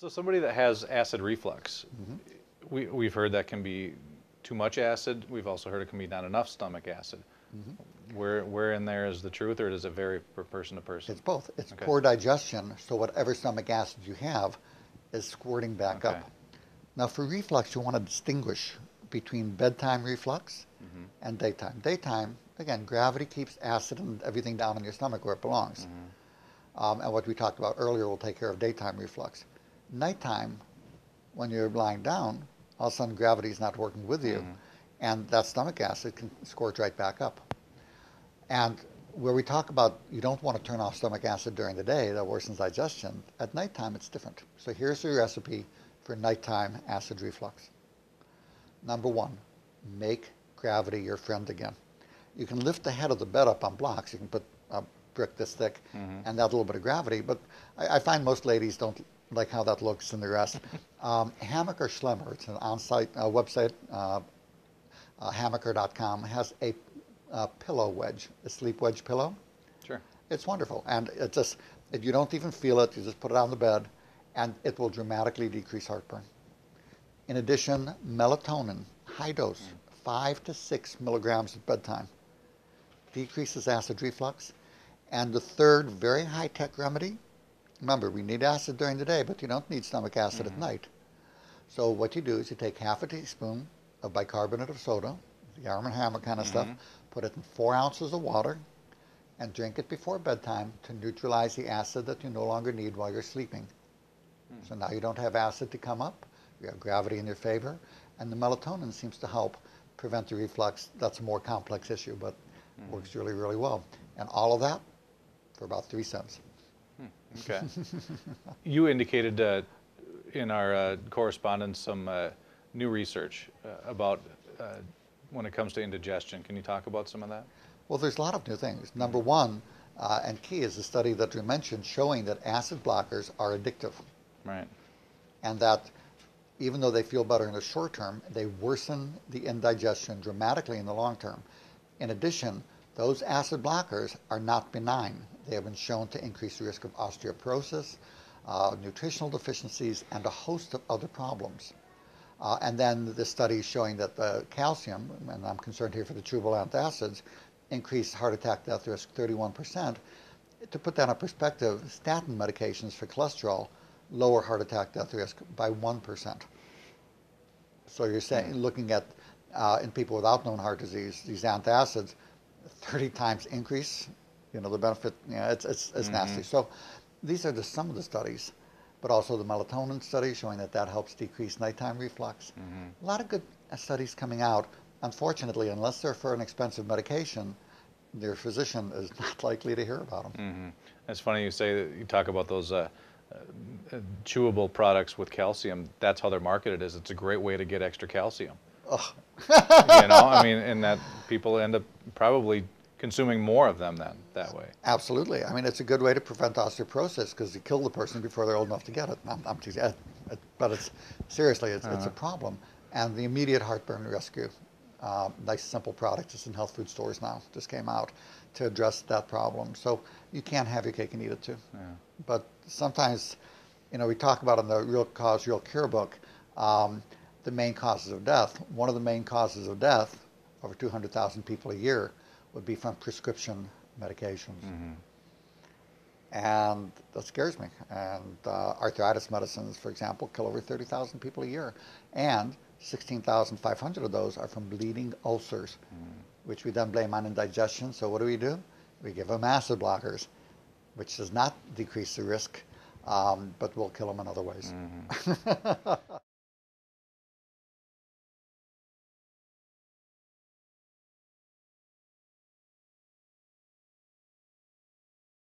So somebody that has acid reflux, we've heard that can be too much acid. We've also heard it can be not enough stomach acid. Where in there is the truth, or does it vary from person to person? It's both. It's Okay. poor digestion, so whatever stomach acid you have is squirting back Okay. up. Now for reflux, you want to distinguish between bedtime reflux and daytime. Daytime, again, gravity keeps acid and everything down in your stomach where it belongs. And what we talked about earlier will take care of daytime reflux. Nighttime, when you're lying down, all of a sudden gravity is not working with you, and that stomach acid can squirt right back up. And where we talk about you don't want to turn off stomach acid during the day, that worsens digestion, at nighttime it's different. So here's your recipe for nighttime acid reflux. Number one, make gravity your friend again. You can lift the head of the bed up on blocks. You can put a brick this thick and that little bit of gravity, but I find most ladies don't like how that looks in the rest. Hammock or Schlemmer, it's an on-site website, hammocker.com, has a pillow wedge, a sleep wedge pillow. Sure. It's wonderful, and it just, if you don't even feel it, you just put it on the bed, and it will dramatically decrease heartburn. In addition, melatonin, high dose, 5 to 6 milligrams at bedtime, decreases acid reflux. And the third very high-tech remedy, remember, we need acid during the day, but you don't need stomach acid at night. So what you do is you take half a teaspoon of bicarbonate of soda, the Arm & Hammer kind of stuff, put it in 4 ounces of water, and drink it before bedtime to neutralize the acid that you no longer need while you're sleeping. So now you don't have acid to come up, you have gravity in your favor, and the melatonin seems to help prevent the reflux. That's a more complex issue, but works really, really well. And all of that for about 3 cents. Okay. You indicated in our correspondence some new research about when it comes to indigestion. Can you talk about some of that? Well, there's a lot of new things. Number one, and key, is the study that you mentioned showing that acid blockers are addictive. Right. And that even though they feel better in the short term, they worsen the indigestion dramatically in the long term. In addition, those acid blockers are not benign. They have been shown to increase the risk of osteoporosis, nutritional deficiencies, and a host of other problems. And then the study showing that the calcium, and I'm concerned here for the chewable antacids, increased heart attack death risk 31%. To put that in perspective, statin medications for cholesterol lower heart attack death risk by 1%. So you're saying, looking at in people without known heart disease, these antacids, 30 times increase, the benefit, it's nasty. So these are just some of the studies, but also the melatonin study showing that helps decrease nighttime reflux. A lot of good studies coming out. Unfortunately, unless they're for an expensive medication, their physician is not likely to hear about them. It's funny you say that you talk about those chewable products with calcium. That's how they're marketed. It's a great way to get extra calcium. And that people end up probably consuming more of them that way. Absolutely. I mean, it's a good way to prevent osteoporosis because you kill the person before they're old enough to get it. I'm teasing, but it's seriously, it's a problem. And the immediate heartburn rescue, nice simple product. It's in health food stores now. Just came out to address that problem. So you can't have your cake and eat it too. Yeah. But sometimes, we talk about in the Real Cause, Real Cure book, the main causes of death. One of the main causes of death, over 200,000 people a year, would be from prescription medications. And that scares me. And arthritis medicines, for example, kill over 30,000 people a year. And 16,500 of those are from bleeding ulcers, which we then blame on indigestion. So what do? We give them acid blockers, which does not decrease the risk, but will kill them in other ways.